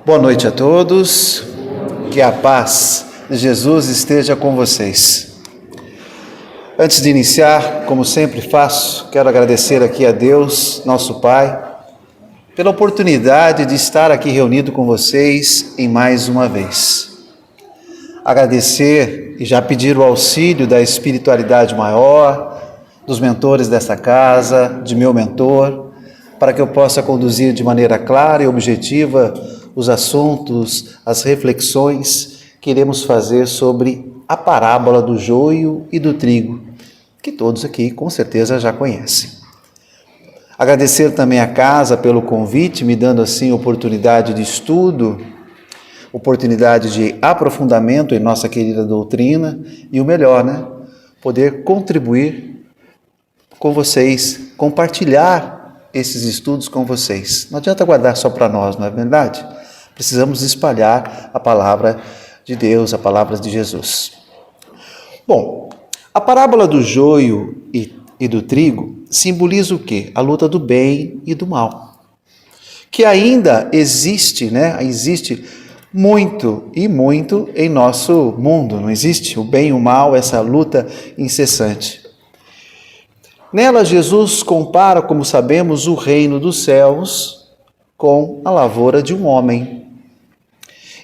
Boa noite a todos, que a paz de Jesus esteja com vocês. Antes de iniciar, como sempre faço, quero agradecer aqui a Deus, nosso Pai, pela oportunidade de estar aqui reunido com vocês em mais uma vez. Agradecer e já pedir o auxílio da espiritualidade maior, dos mentores desta casa, de meu mentor, para que eu possa conduzir de maneira clara e objetiva os assuntos, as reflexões que iremos fazer sobre a parábola do joio e do trigo, que todos aqui com certeza já conhecem. Agradecer também à casa pelo convite, me dando assim oportunidade de estudo, oportunidade de aprofundamento em nossa querida doutrina e o melhor, poder contribuir com vocês, compartilhar esses estudos com vocês. Não adianta guardar só para nós, não é verdade? Precisamos espalhar a palavra de Deus, a palavra de Jesus. Bom, a parábola do joio e do trigo simboliza o quê? A luta do bem e do mal. Que ainda existe, Existe muito e muito em nosso mundo, não existe? O bem e o mal, essa luta incessante. Nela, Jesus compara, como sabemos, o reino dos céus com a lavoura de um homem.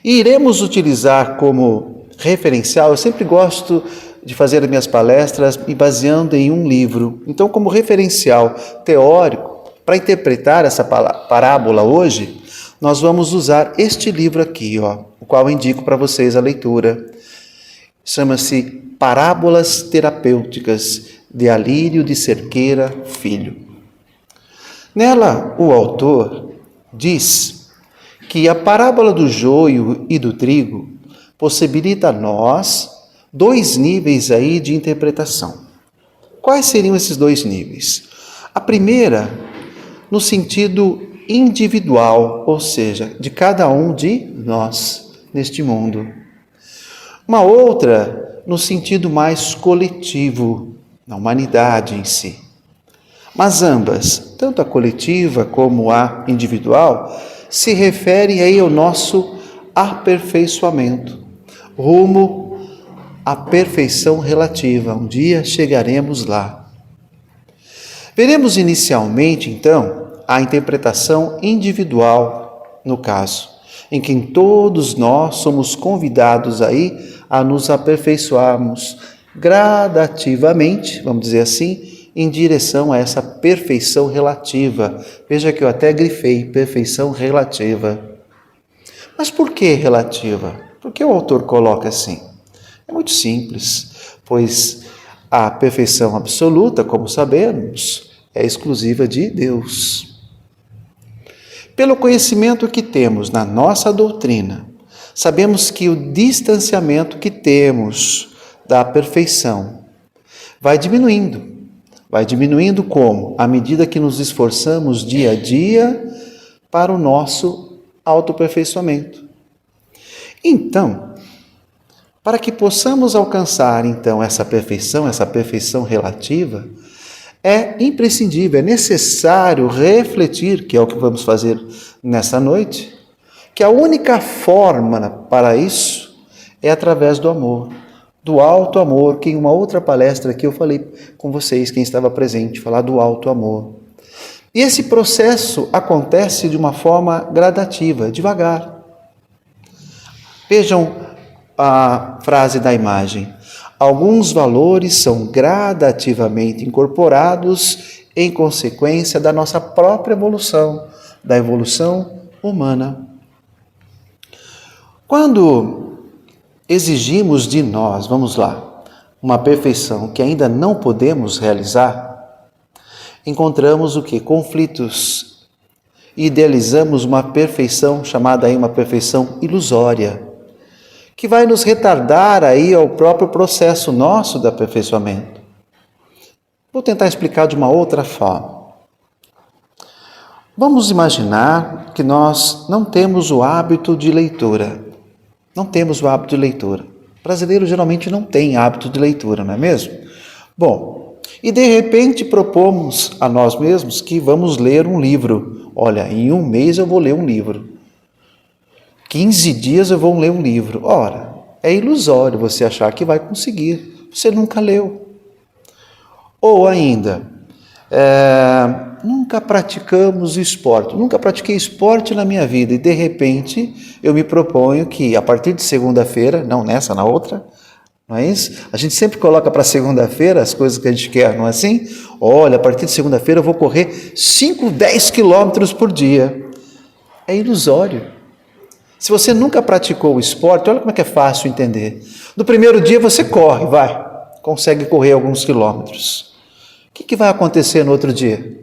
E iremos utilizar como referencial, eu sempre gosto de fazer as minhas palestras me baseando em um livro. Então, como referencial teórico, para interpretar essa parábola hoje, nós vamos usar este livro aqui, o qual indico para vocês a leitura. Chama-se Parábolas Terapêuticas, de Alírio de Cerqueira Filho. Nela, o autor diz que a parábola do joio e do trigo possibilita a nós dois níveis aí de interpretação. Quais seriam esses dois níveis? A primeira, no sentido individual, ou seja, de cada um de nós neste mundo. Uma outra, no sentido mais coletivo, na humanidade em si. Mas ambas, tanto a coletiva como a individual, se referem aí ao nosso aperfeiçoamento, rumo à perfeição relativa. Um dia chegaremos lá. Veremos inicialmente, então, a interpretação individual, no caso, em que todos nós somos convidados aí a nos aperfeiçoarmos gradativamente, vamos dizer assim, em direção a essa perfeição relativa. Veja que eu até grifei, perfeição relativa. Mas por que relativa? Por que o autor coloca assim? É muito simples, pois a perfeição absoluta, como sabemos, é exclusiva de Deus. Pelo conhecimento que temos na nossa doutrina, sabemos que o distanciamento que temos da perfeição vai diminuindo. Vai diminuindo como? À medida que nos esforçamos dia a dia para o nosso autoaperfeiçoamento. Então, para que possamos alcançar então essa perfeição relativa, é imprescindível, é necessário refletir, que é o que vamos fazer nessa noite, que a única forma para isso é através do amor. Do alto amor, que em uma outra palestra aqui eu falei com vocês, quem estava presente, falar do alto amor. E esse processo acontece de uma forma gradativa, devagar. Vejam a frase da imagem. Alguns valores são gradativamente incorporados em consequência da nossa própria evolução, da evolução humana. Quando exigimos de nós, vamos lá, uma perfeição que ainda não podemos realizar, encontramos o quê? Conflitos. Idealizamos uma perfeição chamada aí uma perfeição ilusória, que vai nos retardar aí ao próprio processo nosso de aperfeiçoamento. Vou tentar explicar de uma outra forma. Vamos imaginar que nós não temos o hábito de leitura. Não temos o hábito de leitura. O brasileiro geralmente não tem hábito de leitura, não é mesmo? Bom, e de repente propomos a nós mesmos que vamos ler um livro. Olha, em um mês eu vou ler um livro. 15 dias eu vou ler um livro. Ora, é ilusório você achar que vai conseguir. Você nunca leu. Ou ainda, nunca praticamos esporte. Nunca pratiquei esporte na minha vida. E de repente eu me proponho que a partir de segunda-feira, não nessa, na outra, não é isso? A gente sempre coloca para segunda-feira as coisas que a gente quer, não é assim? Olha, a partir de segunda-feira eu vou correr 5, 10 quilômetros por dia. É ilusório. Se você nunca praticou o esporte, olha como é que é fácil entender. No primeiro dia você corre, consegue correr alguns quilômetros. O que vai acontecer no outro dia?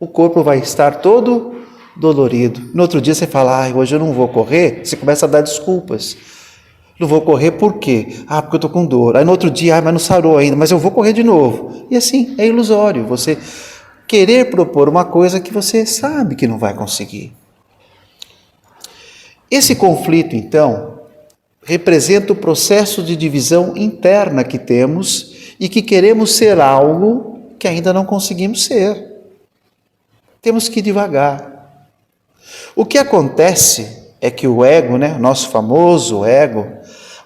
O corpo vai estar todo dolorido. No outro dia você fala, hoje eu não vou correr. Você começa a dar desculpas. Não vou correr por quê? Porque eu estou com dor. Aí no outro dia, mas não sarou ainda, mas eu vou correr de novo. E assim, é ilusório você querer propor uma coisa que você sabe que não vai conseguir. Esse conflito, então, representa o processo de divisão interna que temos e que queremos ser algo que ainda não conseguimos ser. Temos que ir devagar. O que acontece é que o ego, nosso famoso ego,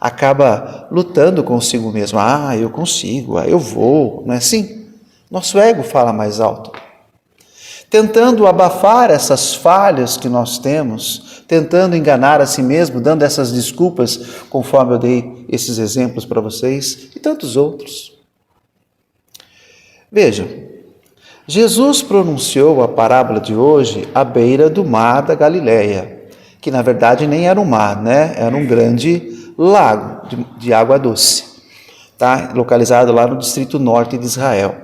acaba lutando consigo mesmo. Eu consigo, eu vou, não é assim? Nosso ego fala mais alto. Tentando abafar essas falhas que nós temos, tentando enganar a si mesmo, dando essas desculpas, conforme eu dei esses exemplos para vocês, e tantos outros. Vejam, Jesus pronunciou a parábola de hoje à beira do mar da Galileia, que na verdade nem era um mar, Era um grande lago de água doce, tá? Localizado lá no distrito norte de Israel.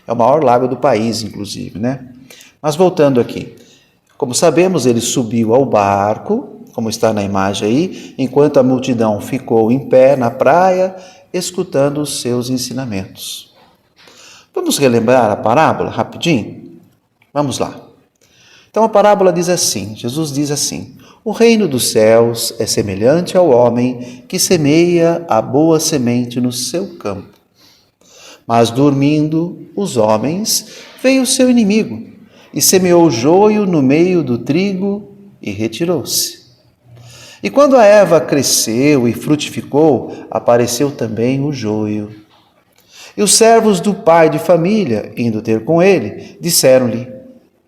É o maior lago do país, inclusive, Mas voltando aqui, como sabemos, ele subiu ao barco, como está na imagem aí, enquanto a multidão ficou em pé na praia, escutando os seus ensinamentos. Vamos relembrar a parábola rapidinho? Vamos lá. Então a parábola diz assim, Jesus diz assim: o reino dos céus é semelhante ao homem que semeia a boa semente no seu campo. Mas dormindo os homens, veio o seu inimigo e semeou o joio no meio do trigo e retirou-se. E quando a erva cresceu e frutificou, apareceu também o joio. E os servos do pai de família, indo ter com ele, disseram-lhe: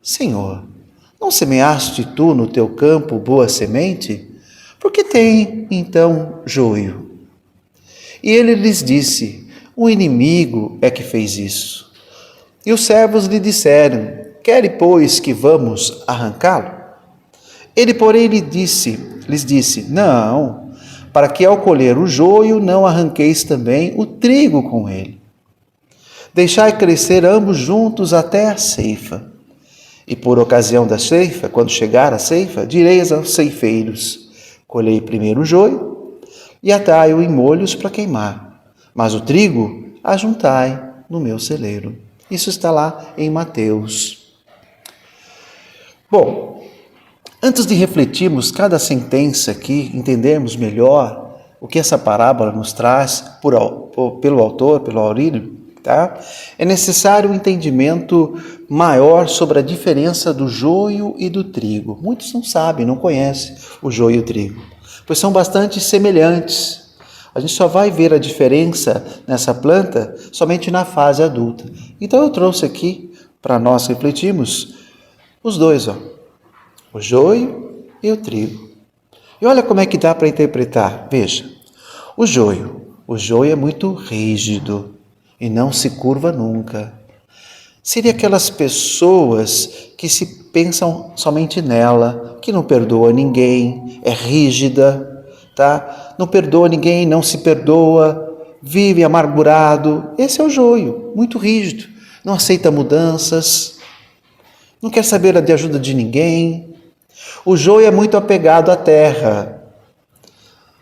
Senhor, não semeaste tu no teu campo boa semente? Por que tem, então, joio? E ele lhes disse: o inimigo é que fez isso. E os servos lhe disseram: quere, pois, que vamos arrancá-lo? Ele, porém, lhes disse: não, para que ao colher o joio não arranqueis também o trigo com ele. Deixai crescer ambos juntos até a ceifa. E por ocasião da ceifa, quando chegar a ceifa, direis aos ceifeiros: colhei primeiro o joio e atai-o em molhos para queimar, mas o trigo ajuntai no meu celeiro. Isso está lá em Mateus. Bom, antes de refletirmos cada sentença aqui, entendermos melhor o que essa parábola nos traz pelo autor, pelo Aurélio, tá? É necessário um entendimento maior sobre a diferença do joio e do trigo. Muitos não sabem, não conhecem o joio e o trigo, pois são bastante semelhantes. A gente só vai ver a diferença nessa planta somente na fase adulta. Então eu trouxe aqui para nós refletirmos os dois, o joio e o trigo. E olha como é que dá para interpretar. Veja, o joio é muito rígido e não se curva nunca. Seria aquelas pessoas que se pensam somente nela, que não perdoa ninguém, é rígida, tá? Não perdoa ninguém, não se perdoa, vive amargurado. Esse é o joio, muito rígido, não aceita mudanças, não quer saber de ajuda de ninguém. O joio é muito apegado à terra,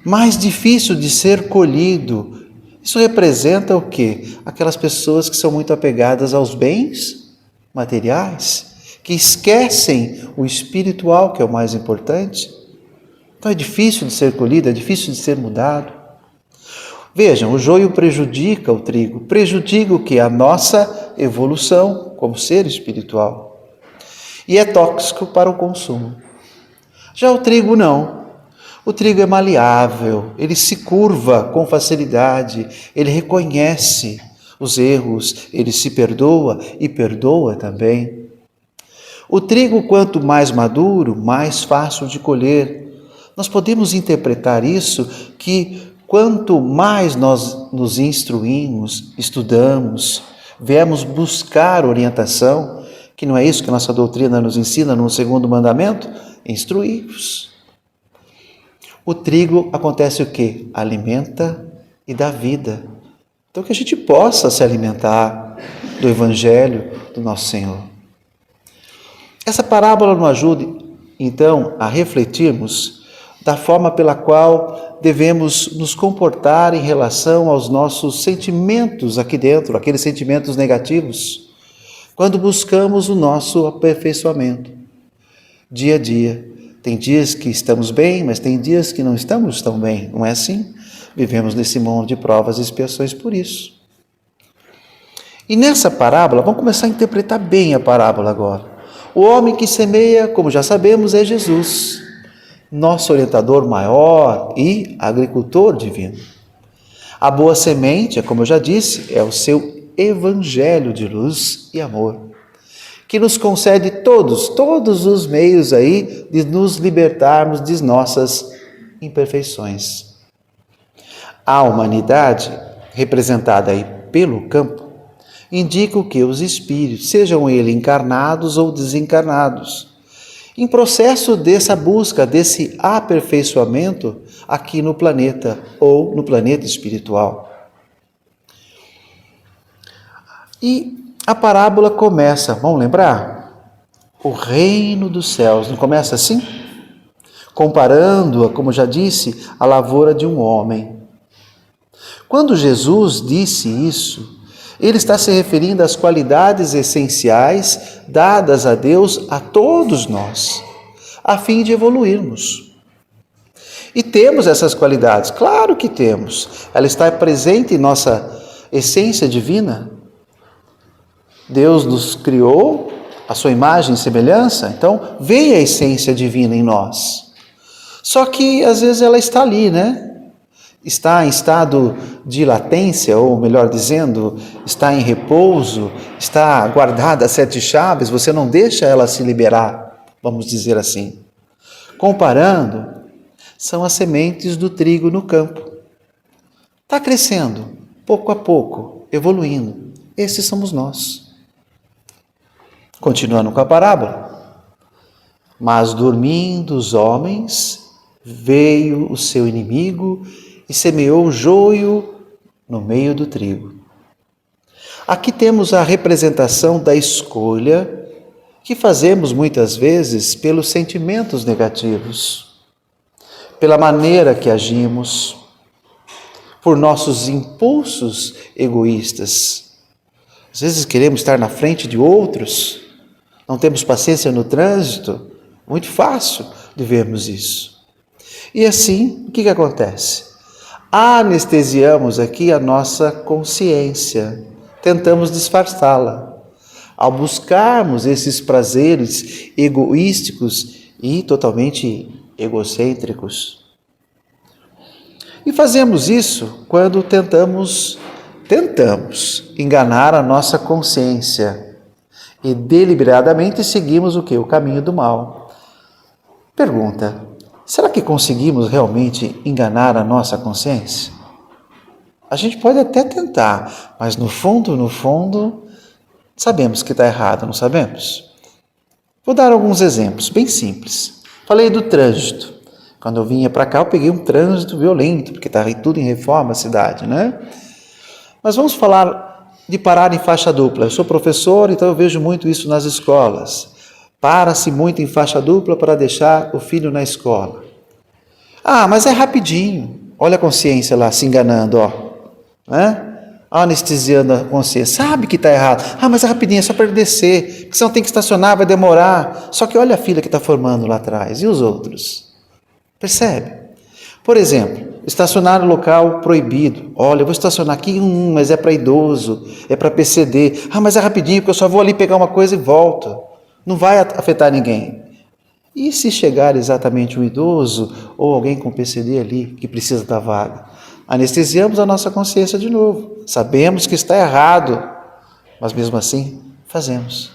mais difícil de ser colhido. Isso representa o quê? Aquelas pessoas que são muito apegadas aos bens materiais, que esquecem o espiritual, que é o mais importante. Então é difícil de ser colhido, é difícil de ser mudado. Vejam, o joio prejudica o trigo, prejudica o quê? A nossa evolução como ser espiritual. E é tóxico para o consumo. Já o trigo não. O trigo é maleável, ele se curva com facilidade, ele reconhece os erros, ele se perdoa e perdoa também. O trigo, quanto mais maduro, mais fácil de colher. Nós podemos interpretar isso que quanto mais nós nos instruímos, estudamos, viemos buscar orientação, que não é isso que a nossa doutrina nos ensina no segundo mandamento? Instruí-vos. O trigo acontece o quê? Alimenta e dá vida. Então que a gente possa se alimentar do Evangelho do nosso Senhor. Essa parábola nos ajuda, então, a refletirmos da forma pela qual devemos nos comportar em relação aos nossos sentimentos aqui dentro, aqueles sentimentos negativos, quando buscamos o nosso aperfeiçoamento. Dia a dia. Tem dias que estamos bem, mas tem dias que não estamos tão bem, não é assim? Vivemos nesse mundo de provas e expiações por isso. E nessa parábola, vamos começar a interpretar bem a parábola agora. O homem que semeia, como já sabemos, é Jesus, nosso orientador maior e agricultor divino. A boa semente, como eu já disse, é o seu evangelho de luz e amor, que nos concede todos os meios aí de nos libertarmos de nossas imperfeições. A humanidade, representada aí pelo campo, indica o que? Os espíritos, sejam eles encarnados ou desencarnados, em processo dessa busca, desse aperfeiçoamento aqui no planeta ou no planeta espiritual. E a parábola começa, vamos lembrar? O reino dos céus, não começa assim? Comparando-a, como já disse, à lavoura de um homem. Quando Jesus disse isso, ele está se referindo às qualidades essenciais dadas a Deus a todos nós, a fim de evoluirmos. E temos essas qualidades, claro que temos. Ela está presente em nossa essência divina. Deus nos criou a sua imagem e semelhança, então vem a essência divina em nós. Só que às vezes ela está ali, né? Está em estado de latência, ou melhor dizendo, está em repouso, está guardada a 7 chaves, você não deixa ela se liberar, vamos dizer assim. Comparando, são as sementes do trigo no campo. Está crescendo, pouco a pouco, evoluindo. Esses somos nós. Continuando com a parábola. Mas dormindo os homens, veio o seu inimigo e semeou o joio no meio do trigo. Aqui temos a representação da escolha que fazemos muitas vezes pelos sentimentos negativos, pela maneira que agimos, por nossos impulsos egoístas. Às vezes queremos estar na frente de outros, não temos paciência no trânsito, muito fácil de vermos isso. E assim, o que acontece? Anestesiamos aqui a nossa consciência, tentamos disfarçá-la. Ao buscarmos esses prazeres egoísticos e totalmente egocêntricos. E fazemos isso quando tentamos enganar a nossa consciência e deliberadamente seguimos o quê? O caminho do mal. Pergunta: será que conseguimos realmente enganar a nossa consciência? A gente pode até tentar, mas no fundo, sabemos que está errado, não sabemos? Vou dar alguns exemplos bem simples. Falei do trânsito. Quando eu vinha para cá, eu peguei um trânsito violento, porque está tudo em reforma a cidade, né? Mas vamos falar de parar em faixa dupla. Eu sou professor, então eu vejo muito isso nas escolas. Para-se muito em faixa dupla para deixar o filho na escola. Ah, mas é rapidinho. Olha a consciência lá se enganando, ó. Né? Anestesiando a consciência. Sabe que está errado. Ah, mas é rapidinho, é só para ele descer. Porque senão tem que estacionar, vai demorar. Só que olha a fila que está formando lá atrás. E os outros? Percebe? Por exemplo, estacionar no local proibido. Olha, eu vou estacionar aqui, mas é para idoso, é para PCD. Ah, mas é rapidinho, porque eu só vou ali pegar uma coisa e volto. Não vai afetar ninguém. E se chegar exatamente um idoso ou alguém com PCD ali que precisa da vaga? Anestesiamos a nossa consciência de novo. Sabemos que está errado, mas mesmo assim fazemos.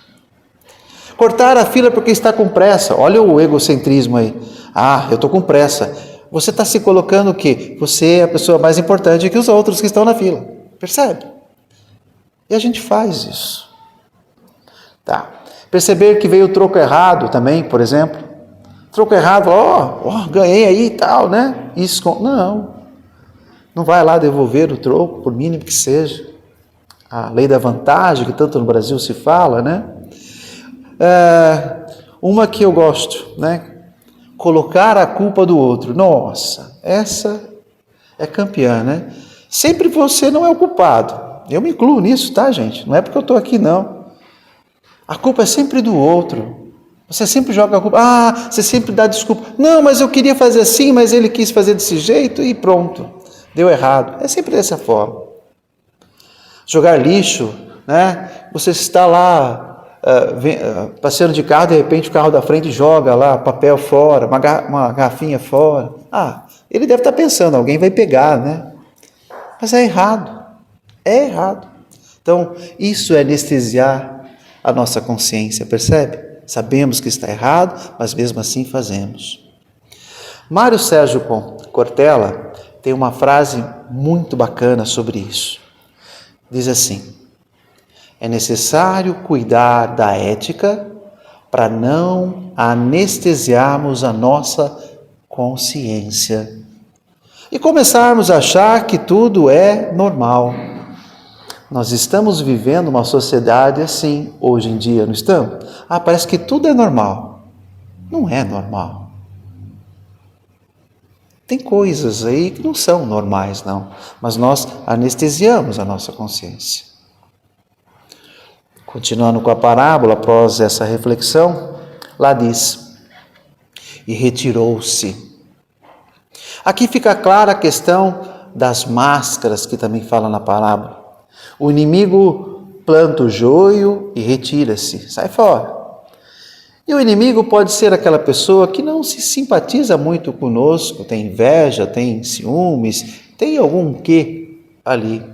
Cortar a fila porque está com pressa. Olha o egocentrismo aí. Ah, eu estou com pressa. Você está se colocando o quê? Você é a pessoa mais importante que os outros que estão na fila. Percebe? E a gente faz isso. Tá. Perceber que veio o troco errado também, por exemplo. Troco errado, ganhei aí e tal, né? Isso, não vai lá devolver o troco, por mínimo que seja. A lei da vantagem, que tanto no Brasil se fala, né? Uma que eu gosto, né? Colocar a culpa do outro. Nossa, essa é campeã, né? Sempre você não é o culpado. Eu me incluo nisso, tá, gente? Não é porque eu estou aqui, não. A culpa é sempre do outro. Você sempre joga a culpa. Você sempre dá desculpa. Não, mas eu queria fazer assim, mas ele quis fazer desse jeito e pronto. Deu errado. É sempre dessa forma. Jogar lixo, né? Você está lá passeando de carro, de repente o carro da frente joga lá papel fora, uma garrafinha fora. Ele deve estar pensando, alguém vai pegar, né? Mas é errado. É errado. Então, isso é anestesiar a nossa consciência, percebe? Sabemos que está errado, mas mesmo assim fazemos. Mário Sérgio Cortella tem uma frase muito bacana sobre isso. Diz assim: é necessário cuidar da ética para não anestesiarmos a nossa consciência e começarmos a achar que tudo é normal. Nós estamos vivendo uma sociedade assim hoje em dia, não estamos? Parece que tudo é normal. Não é normal. Tem coisas aí que não são normais, não. Mas nós anestesiamos a nossa consciência. Continuando com a parábola, após essa reflexão, lá diz: e retirou-se. Aqui fica clara a questão das máscaras que também fala na parábola. O inimigo planta o joio e retira-se, sai fora. E o inimigo pode ser aquela pessoa que não se simpatiza muito conosco, tem inveja, tem ciúmes, tem algum quê ali.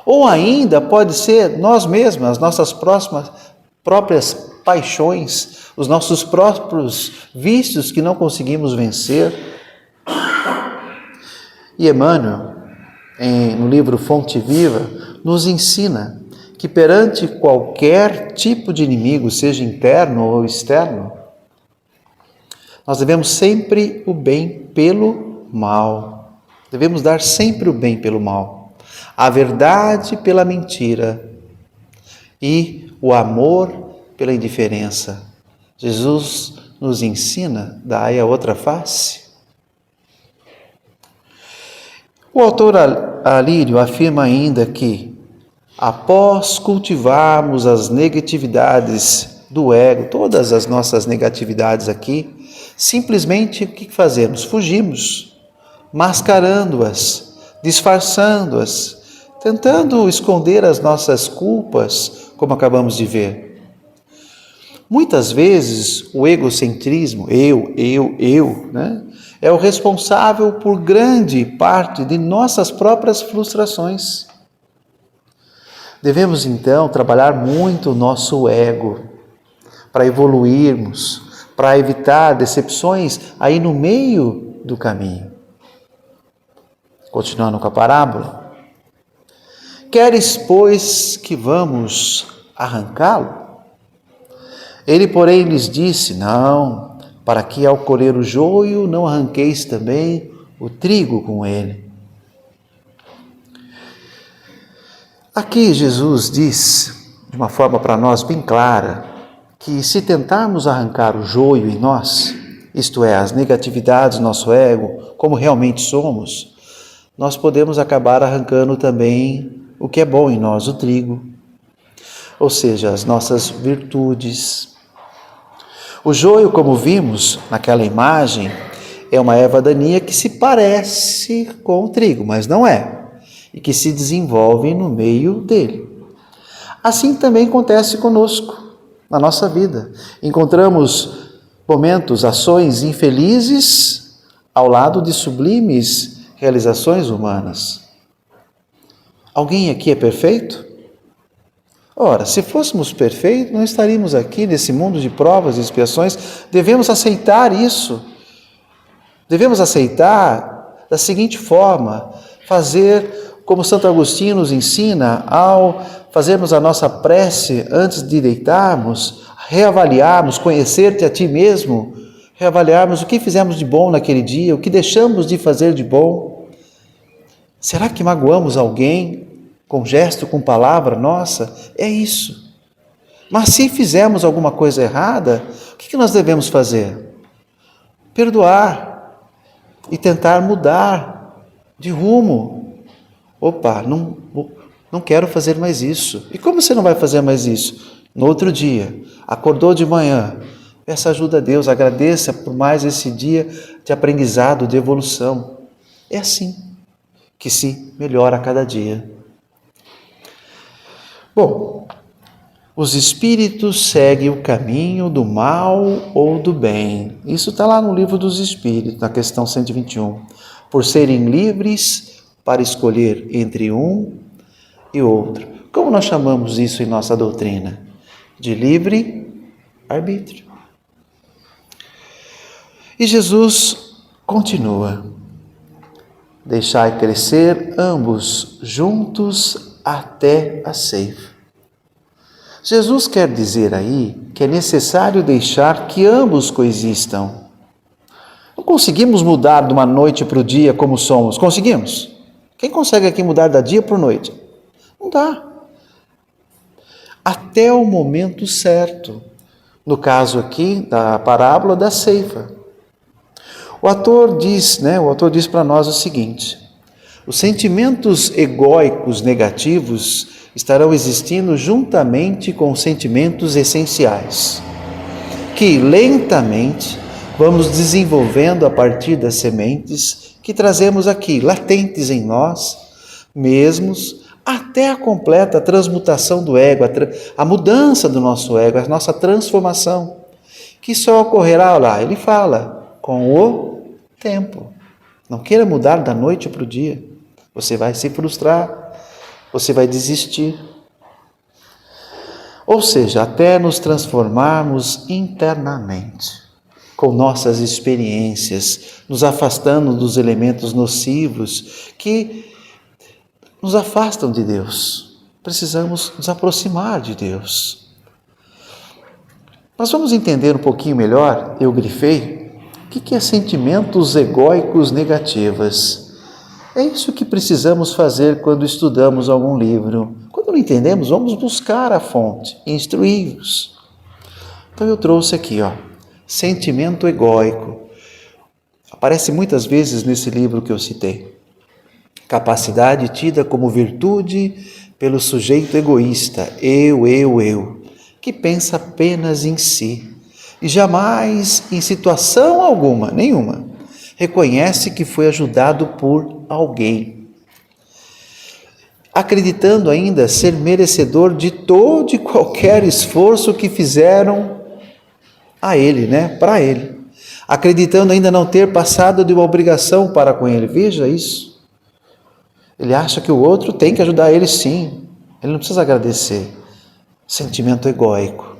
Ou ainda pode ser nós mesmos, as nossas próprias paixões, os nossos próprios vícios que não conseguimos vencer. E Emmanuel, no livro Fonte Viva, nos ensina que perante qualquer tipo de inimigo, seja interno ou externo, nós devemos sempre o bem pelo mal. Devemos dar sempre o bem pelo mal. A verdade pela mentira e o amor pela indiferença. Jesus nos ensina, dai a outra face. O autor Alírio afirma ainda que, após cultivarmos as negatividades do ego, todas as nossas negatividades aqui, simplesmente o que fazemos? Fugimos, mascarando-as, disfarçando-as, tentando esconder as nossas culpas, como acabamos de ver. Muitas vezes o egocentrismo, eu, né, é o responsável por grande parte de nossas próprias frustrações. Devemos então trabalhar muito o nosso ego para evoluirmos, para evitar decepções aí no meio do caminho. Continuando com a parábola. Queres, pois, que vamos arrancá-lo? Ele, porém, lhes disse: não, para que ao colher o joio não arranqueis também o trigo com ele. Aqui Jesus diz, de uma forma para nós bem clara, que se tentarmos arrancar o joio em nós, isto é, as negatividades do nosso ego, como realmente somos, nós podemos acabar arrancando também o que é bom em nós, o trigo, ou seja, as nossas virtudes. O joio, como vimos naquela imagem, é uma erva daninha que se parece com o trigo, mas não é, e que se desenvolve no meio dele. Assim também acontece conosco, na nossa vida. Encontramos momentos, ações infelizes ao lado de sublimes realizações humanas. Alguém aqui é perfeito? Ora, se fôssemos perfeitos, não estaríamos aqui nesse mundo de provas e expiações. Devemos aceitar isso. Devemos aceitar da seguinte forma: fazer como Santo Agostinho nos ensina, ao fazermos a nossa prece antes de deitarmos, reavaliarmos, conhecer-te a ti mesmo, reavaliarmos o que fizemos de bom naquele dia, o que deixamos de fazer de bom. Será que magoamos alguém com gesto, com palavra nossa? É isso. Mas se fizermos alguma coisa errada, o que nós devemos fazer? Perdoar e tentar mudar de rumo. Opa, não quero fazer mais isso. E como você não vai fazer mais isso? No outro dia, acordou de manhã, peça ajuda a Deus, agradeça por mais esse dia de aprendizado, de evolução. É assim que se melhora a cada dia. Bom, os espíritos seguem o caminho do mal ou do bem. Isso está lá no Livro dos Espíritos, na questão 121. Por serem livres para escolher entre um e outro. Como nós chamamos isso em nossa doutrina? De livre arbítrio. E Jesus continua: deixai crescer ambos juntos até a ceifa. Jesus quer dizer aí que é necessário deixar que ambos coexistam. Não conseguimos mudar de uma noite para o dia como somos. Conseguimos? Quem consegue aqui mudar da dia para a noite? Não dá. Até o momento certo. No caso aqui da parábola da ceifa. O autor diz para nós o seguinte: os sentimentos egóicos negativos estarão existindo juntamente com os sentimentos essenciais, que lentamente vamos desenvolvendo a partir das sementes que trazemos aqui, latentes em nós mesmos, até a completa transmutação do ego, a mudança do nosso ego, a nossa transformação, que só ocorrerá, lá, ele fala, com o tempo. Não queira mudar da noite para o dia, você vai se frustrar, você vai desistir. Ou seja, até nos transformarmos internamente, com nossas experiências, nos afastando dos elementos nocivos que nos afastam de Deus. Precisamos nos aproximar de Deus. Nós vamos entender um pouquinho melhor, eu grifei, o que é sentimentos egóicos negativos. É isso que precisamos fazer quando estudamos algum livro. Quando não entendemos, vamos buscar a fonte, instruí-los. Então eu trouxe aqui, sentimento egóico. Aparece muitas vezes nesse livro que eu citei. Capacidade tida como virtude pelo sujeito egoísta, eu, que pensa apenas em si e jamais, em situação alguma, nenhuma, reconhece que foi ajudado por alguém, acreditando ainda ser merecedor de todo e qualquer esforço que fizeram a ele, para ele, acreditando ainda não ter passado de uma obrigação para com ele. Veja isso. Ele acha que o outro tem que ajudar ele, sim. Ele não precisa agradecer. Sentimento egóico.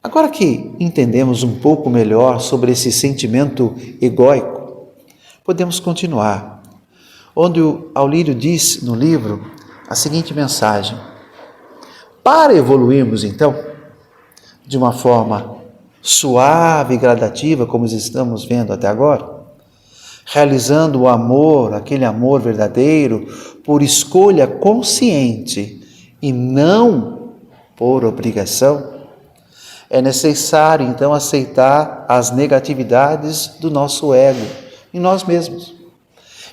Agora que entendemos um pouco melhor sobre esse sentimento egóico, podemos continuar. Onde o Aurélio diz no livro a seguinte mensagem: para evoluirmos então, de uma forma suave e gradativa, como estamos vendo até agora, realizando o amor, aquele amor verdadeiro, por escolha consciente e não por obrigação, é necessário então aceitar as negatividades do nosso ego em nós mesmos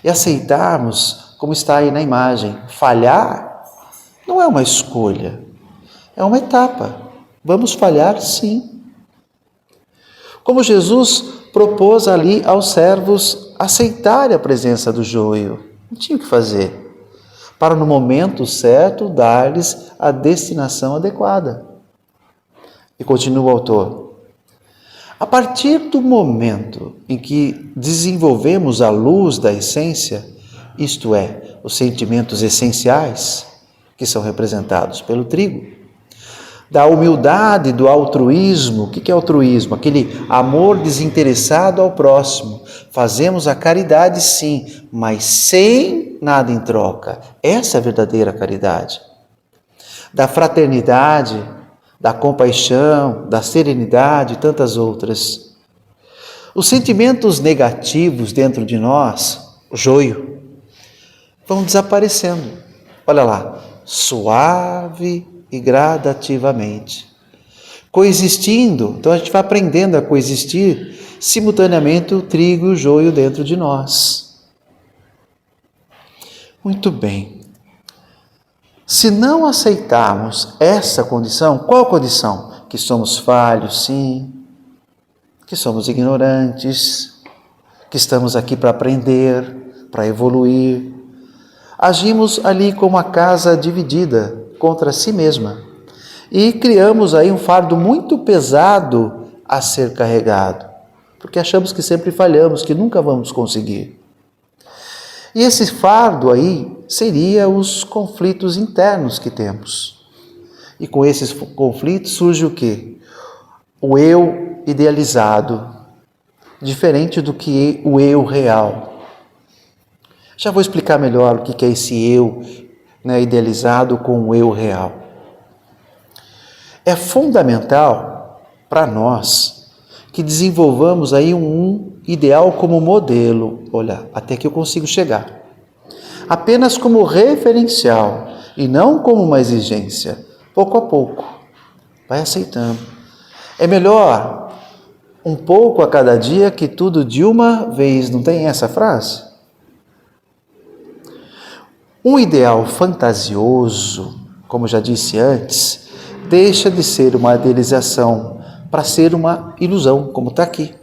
e aceitarmos, como está aí na imagem, falhar não é uma escolha, é uma etapa. Vamos falhar, sim. Como Jesus propôs ali aos servos aceitarem a presença do joio, não tinha o que fazer, para no momento certo dar-lhes a destinação adequada. E continua o autor: A partir do momento em que desenvolvemos a luz da essência, isto é, os sentimentos essenciais, que são representados pelo trigo, da humildade, do altruísmo. O que é altruísmo? Aquele amor desinteressado ao próximo. Fazemos a caridade sim, mas sem nada em troca. Essa é a verdadeira caridade. Da fraternidade, da compaixão, da serenidade e tantas outras. Os sentimentos negativos dentro de nós, o joio, vão desaparecendo. Olha lá, suave e gradativamente. Coexistindo, então a gente vai aprendendo a coexistir simultaneamente o trigo e o joio dentro de nós. Muito bem. Se não aceitarmos essa condição, qual condição? Que somos falhos, sim, que somos ignorantes, que estamos aqui para aprender, para evoluir. Agimos ali como uma casa dividida contra si mesma e criamos aí um fardo muito pesado a ser carregado, porque achamos que sempre falhamos, que nunca vamos conseguir. E esse fardo aí seria os conflitos internos que temos. E com esses conflitos surge o quê? O eu idealizado, diferente do que o eu real. Já vou explicar melhor o que é esse eu, né, idealizado com o eu real. É fundamental para nós que desenvolvamos aí um ideal como modelo. Olha, até que eu consigo chegar. Apenas como referencial e não como uma exigência. Pouco a pouco. Vai aceitando. É melhor um pouco a cada dia que tudo de uma vez. Não tem essa frase? Um ideal fantasioso, como já disse antes, deixa de ser uma idealização para ser uma ilusão, como está aqui.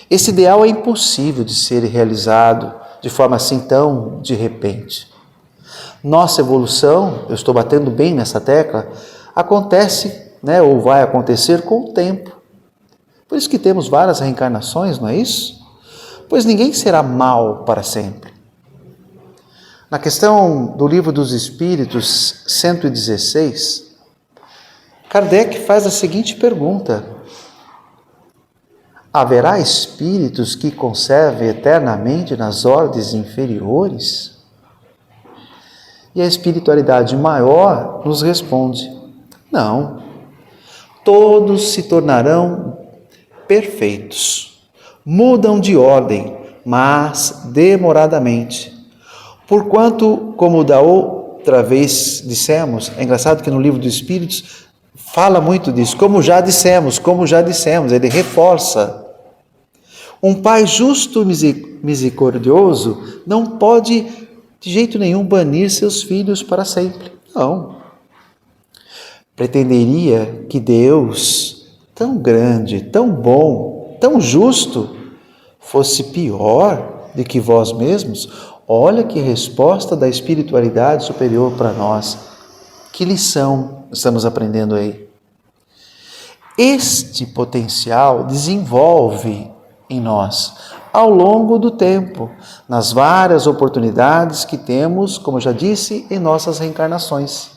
Esse ideal é impossível de ser realizado de forma assim tão de repente. Nossa evolução, eu estou batendo bem nessa tecla, acontece, né, ou vai acontecer com o tempo. Por isso que temos várias reencarnações, não é isso? Pois ninguém será mal para sempre. Na questão do Livro dos Espíritos, 116, Kardec faz a seguinte pergunta: haverá espíritos que conservem eternamente nas ordens inferiores? E a espiritualidade maior nos responde: não, todos se tornarão perfeitos, mudam de ordem, mas demoradamente. Porquanto, como da outra vez dissemos, é engraçado que no Livro dos Espíritos fala muito disso, como já dissemos, ele reforça. Um pai justo e misericordioso não pode de jeito nenhum banir seus filhos para sempre. Não. Pretenderia que Deus, tão grande, tão bom, tão justo, fosse pior do que vós mesmos? Olha que resposta da espiritualidade superior para nós. Que lição estamos aprendendo aí? Este potencial desenvolve em nós ao longo do tempo, nas várias oportunidades que temos, como já disse, em nossas reencarnações.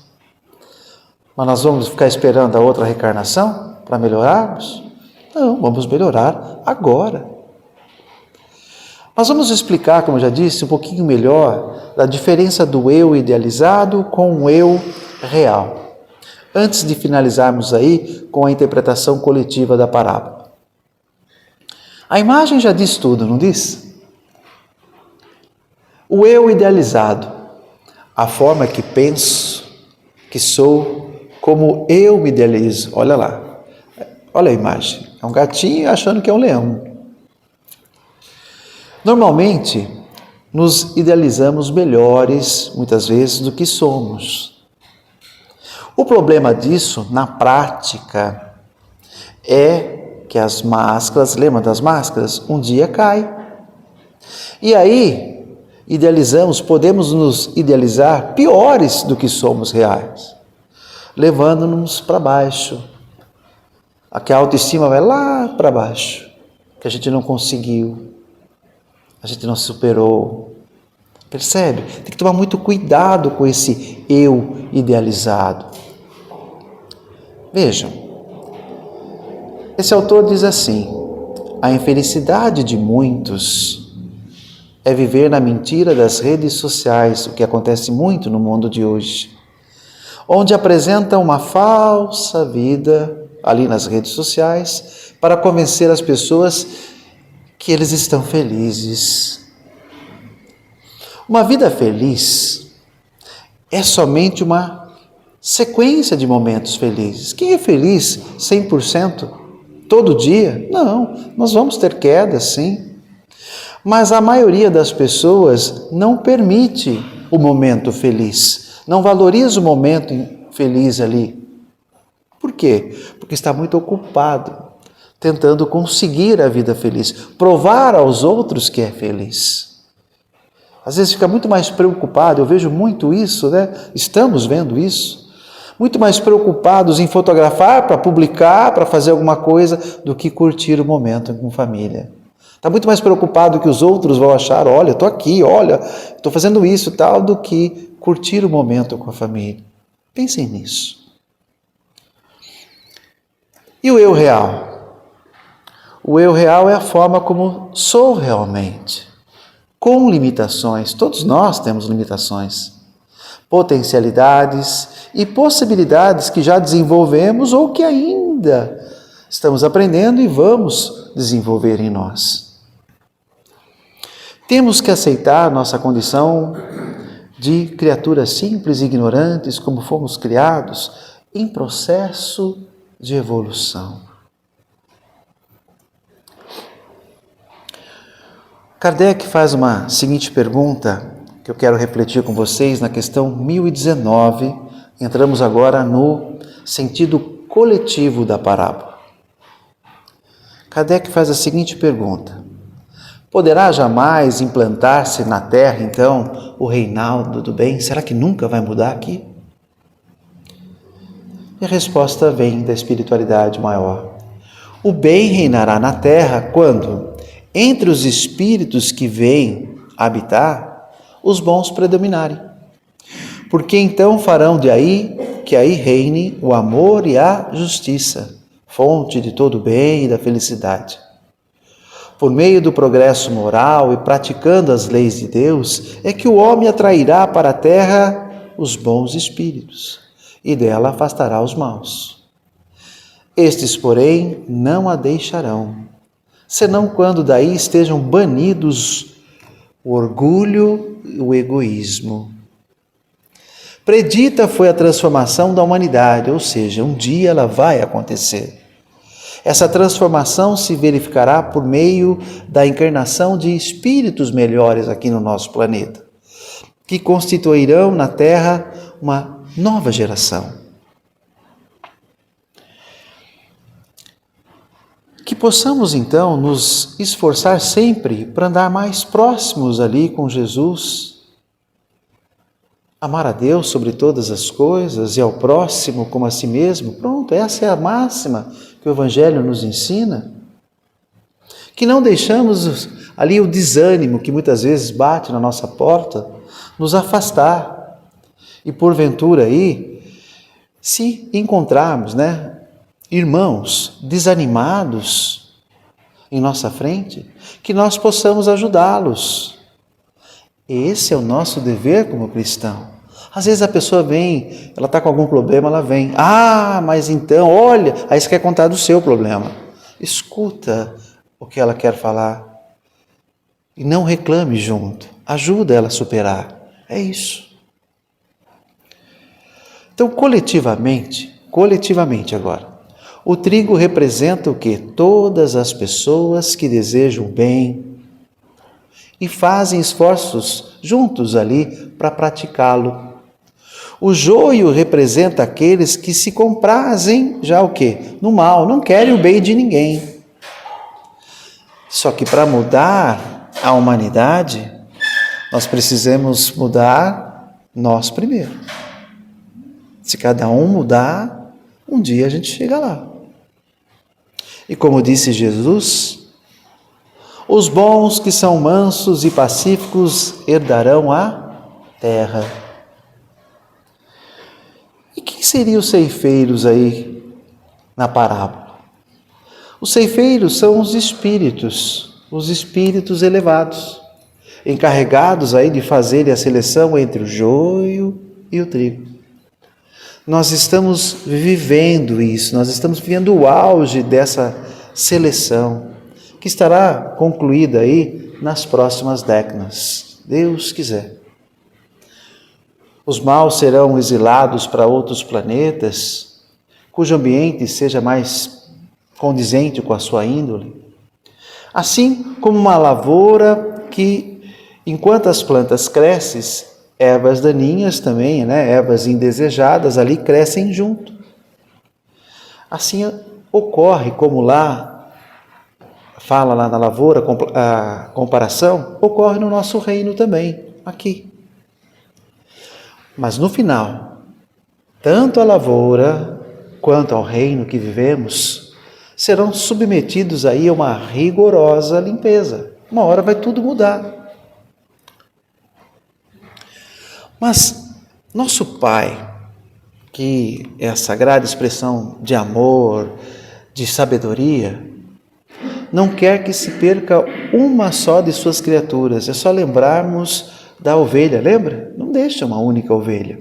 Mas nós vamos ficar esperando a outra reencarnação para melhorarmos? Não, vamos melhorar agora. Nós vamos explicar, como já disse, um pouquinho melhor da diferença do eu idealizado com o eu real, antes de finalizarmos aí com a interpretação coletiva da parábola. A imagem já diz tudo, não diz? O eu idealizado, a forma que penso, que sou, como eu me idealizo. Olha lá, olha a imagem, é um gatinho achando que é um leão. Normalmente, nos idealizamos melhores, muitas vezes, do que somos. O problema disso, na prática, é que as máscaras, lembra das máscaras? Um dia cai. E aí, podemos nos idealizar piores do que somos reais, levando-nos para baixo. que a autoestima vai lá para baixo, que a gente não conseguiu, a gente não superou. Percebe? Tem que tomar muito cuidado com esse eu idealizado. Vejam, esse autor diz assim: a infelicidade de muitos é viver na mentira das redes sociais, o que acontece muito no mundo de hoje, onde apresentam uma falsa vida ali nas redes sociais para convencer as pessoas que eles estão felizes. Uma vida feliz é somente uma sequência de momentos felizes. Quem é feliz 100% todo dia? Não, nós vamos ter quedas, sim. Mas a maioria das pessoas não permite o momento feliz, não valoriza o momento feliz ali. Por quê? Porque está muito ocupado, tentando conseguir a vida feliz, provar aos outros que é feliz. Às vezes fica muito mais preocupado, eu vejo muito isso, né? Estamos vendo isso. Muito mais preocupados em fotografar, para publicar, para fazer alguma coisa, do que curtir o momento com família. Está muito mais preocupado que os outros vão achar, olha, estou aqui, olha, estou fazendo isso e tal, do que curtir o momento com a família. Pensem nisso. E o eu real? O eu real é a forma como sou realmente, com limitações. Todos nós temos limitações, potencialidades e possibilidades que já desenvolvemos ou que ainda estamos aprendendo e vamos desenvolver em nós. Temos que aceitar nossa condição de criaturas simples e ignorantes, como fomos criados, em processo de evolução. Kardec faz uma seguinte pergunta, que eu quero refletir com vocês na questão 1019. Entramos agora no sentido coletivo da parábola. Kardec faz a seguinte pergunta: poderá jamais implantar-se na Terra, então, o reinado do bem? Será que nunca vai mudar aqui? E a resposta vem da espiritualidade maior. O bem reinará na Terra quando, entre os espíritos que vêm habitar, os bons predominarem. Porque então farão de aí que aí reine o amor e a justiça, fonte de todo o bem e da felicidade. Por meio do progresso moral e praticando as leis de Deus, é que o homem atrairá para a terra os bons espíritos e dela afastará os maus. Estes, porém, não a deixarão, senão quando daí estejam banidos o orgulho e o egoísmo. Predita foi a transformação da humanidade, ou seja, um dia ela vai acontecer. Essa transformação se verificará por meio da encarnação de espíritos melhores aqui no nosso planeta, que constituirão na Terra uma nova geração. Que possamos então nos esforçar sempre para andar mais próximos ali com Jesus, amar a Deus sobre todas as coisas e ao próximo como a si mesmo. Pronto, essa é a máxima que o Evangelho nos ensina. Que não deixamos ali o desânimo que muitas vezes bate na nossa porta, nos afastar. E porventura aí, se encontrarmos, irmãos desanimados em nossa frente, que nós possamos ajudá-los. Esse é o nosso dever como cristão. Às vezes a pessoa vem, ela está com algum problema, ela vem. Mas então, olha, aí você quer contar do seu problema. Escuta o que ela quer falar. E não reclame junto. Ajuda ela a superar. É isso. Então, coletivamente agora, o trigo representa o quê? Todas as pessoas que desejam o bem e fazem esforços juntos ali para praticá-lo. O joio representa aqueles que se comprazem já o quê? No mal, não querem o bem de ninguém. Só que para mudar a humanidade, nós precisamos mudar nós primeiro. Se cada um mudar, um dia a gente chega lá. E como disse Jesus, os bons que são mansos e pacíficos herdarão a terra. E quem seriam os ceifeiros aí na parábola? Os ceifeiros são os espíritos elevados, encarregados aí de fazer a seleção entre o joio e o trigo. Nós estamos vivendo isso, nós estamos vivendo o auge dessa seleção, que estará concluída aí nas próximas décadas, Deus quiser. Os maus serão exilados para outros planetas, cujo ambiente seja mais condizente com a sua índole. Assim como uma lavoura que, enquanto as plantas crescem, ervas daninhas também, ervas indesejadas ali crescem junto. Assim ocorre, como lá, fala lá na lavoura, a comparação, ocorre no nosso reino também, aqui. Mas no final, tanto a lavoura quanto ao reino que vivemos serão submetidos aí a uma rigorosa limpeza. Uma hora vai tudo mudar. Mas nosso Pai, que é a sagrada expressão de amor, de sabedoria, não quer que se perca uma só de suas criaturas. É só lembrarmos da ovelha, lembra? Não deixa uma única ovelha.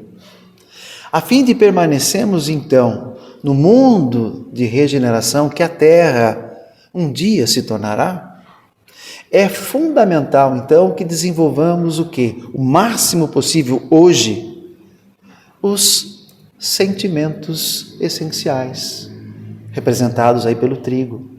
A fim de permanecermos, então, no mundo de regeneração que a terra um dia se tornará, é fundamental, então, que desenvolvamos o quê? O máximo possível hoje, os sentimentos essenciais, representados aí pelo trigo,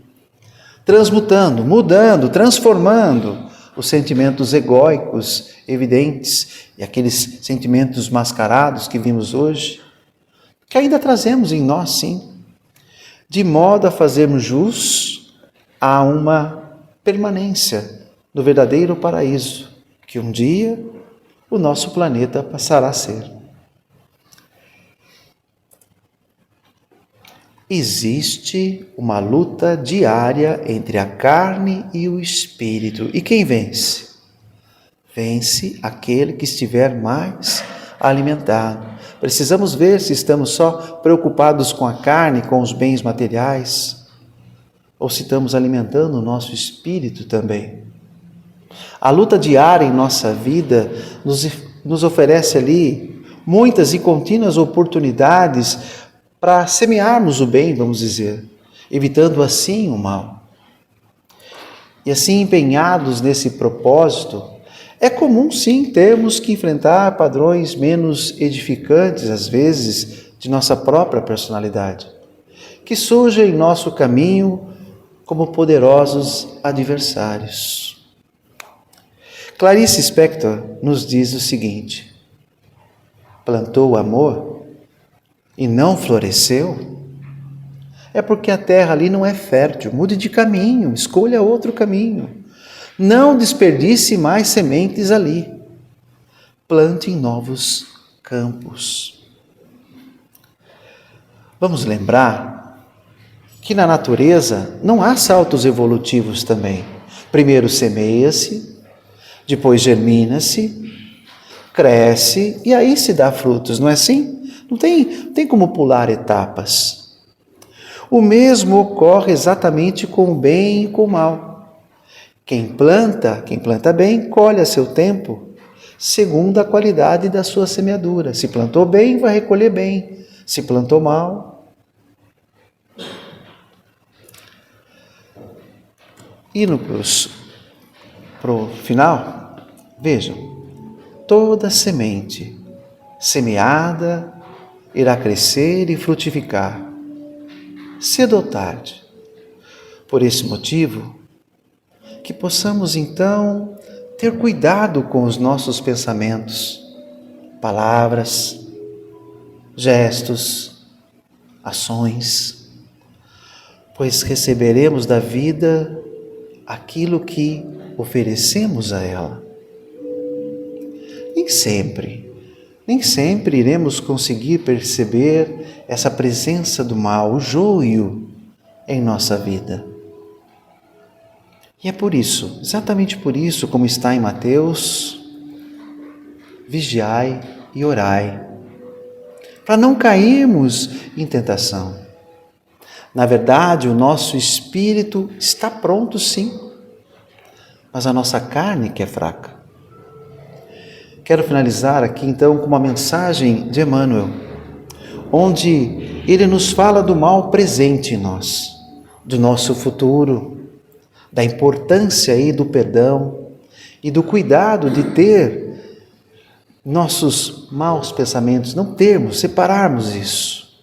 transmutando, mudando, transformando os sentimentos egóicos evidentes e aqueles sentimentos mascarados que vimos hoje, que ainda trazemos em nós, sim, de modo a fazermos jus a uma permanência no verdadeiro paraíso, que um dia o nosso planeta passará a ser. Existe uma luta diária entre a carne e o espírito. E quem vence? Vence aquele que estiver mais alimentado. Precisamos ver se estamos só preocupados com a carne, com os bens materiais, ou se estamos alimentando o nosso espírito também. A luta diária em nossa vida nos oferece ali muitas e contínuas oportunidades para semearmos o bem, vamos dizer, evitando assim o mal. E assim, empenhados nesse propósito, é comum sim termos que enfrentar padrões menos edificantes, às vezes, de nossa própria personalidade, que surgem em nosso caminho como poderosos adversários. Clarice Lispector nos diz o seguinte: plantou o amor e não floresceu, é porque a terra ali não é fértil. Mude de caminho, escolha outro caminho. Não desperdice mais sementes ali. Plante em novos campos. Vamos lembrar que na natureza não há saltos evolutivos também. Primeiro semeia-se, depois germina-se, cresce e aí se dá frutos, não é assim? Não tem como pular etapas. O mesmo ocorre exatamente com o bem e com o mal. Quem planta bem, colhe a seu tempo, segundo a qualidade da sua semeadura. Se plantou bem, vai recolher bem. Se plantou mal. Indo para o final, vejam, toda semente semeada irá crescer e frutificar, cedo ou tarde. Por esse motivo, que possamos então ter cuidado com os nossos pensamentos, palavras, gestos, ações, pois receberemos da vida aquilo que oferecemos a ela. Nem sempre iremos conseguir perceber essa presença do mal, o joio em nossa vida. E é por isso, exatamente por isso, como está em Mateus, vigiai e orai, para não cairmos em tentação. Na verdade, o nosso espírito está pronto, sim, mas a nossa carne que é fraca. Quero finalizar aqui então com uma mensagem de Emmanuel, onde ele nos fala do mal presente em nós, do nosso futuro, da importância aí do perdão e do cuidado de ter nossos maus pensamentos, não termos, separarmos isso.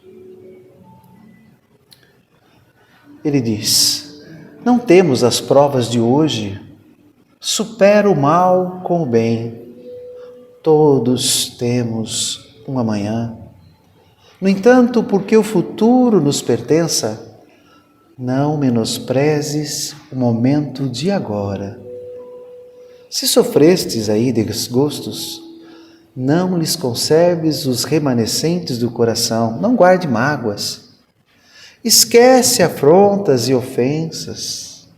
Ele diz: não temos as provas de hoje, supera o mal com o bem. Todos temos um amanhã. No entanto, porque o futuro nos pertença, não menosprezes o momento de agora. Se sofrestes aí desgostos, não lhes conserves os remanescentes do coração, não guarde mágoas. Esquece afrontas e ofensas.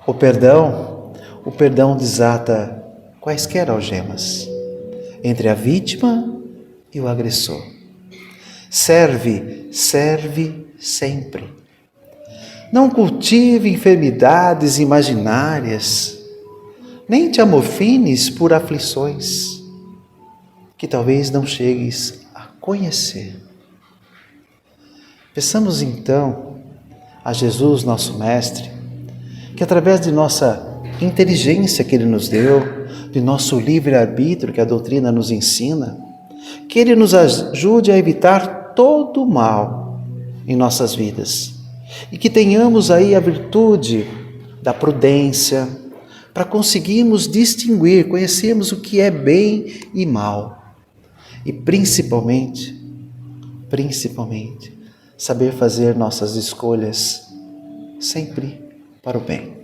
O perdão desata quaisquer algemas entre a vítima e o agressor. Serve sempre. Não cultive enfermidades imaginárias, nem te amofines por aflições que talvez não chegues a conhecer. Peçamos então a Jesus, nosso Mestre, que através de nossa inteligência que Ele nos deu, de nosso livre-arbítrio que a doutrina nos ensina, que Ele nos ajude a evitar todo o mal em nossas vidas e que tenhamos aí a virtude da prudência para conseguirmos distinguir, conhecermos o que é bem e mal e principalmente, saber fazer nossas escolhas sempre para o bem.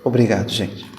Obrigado, gente.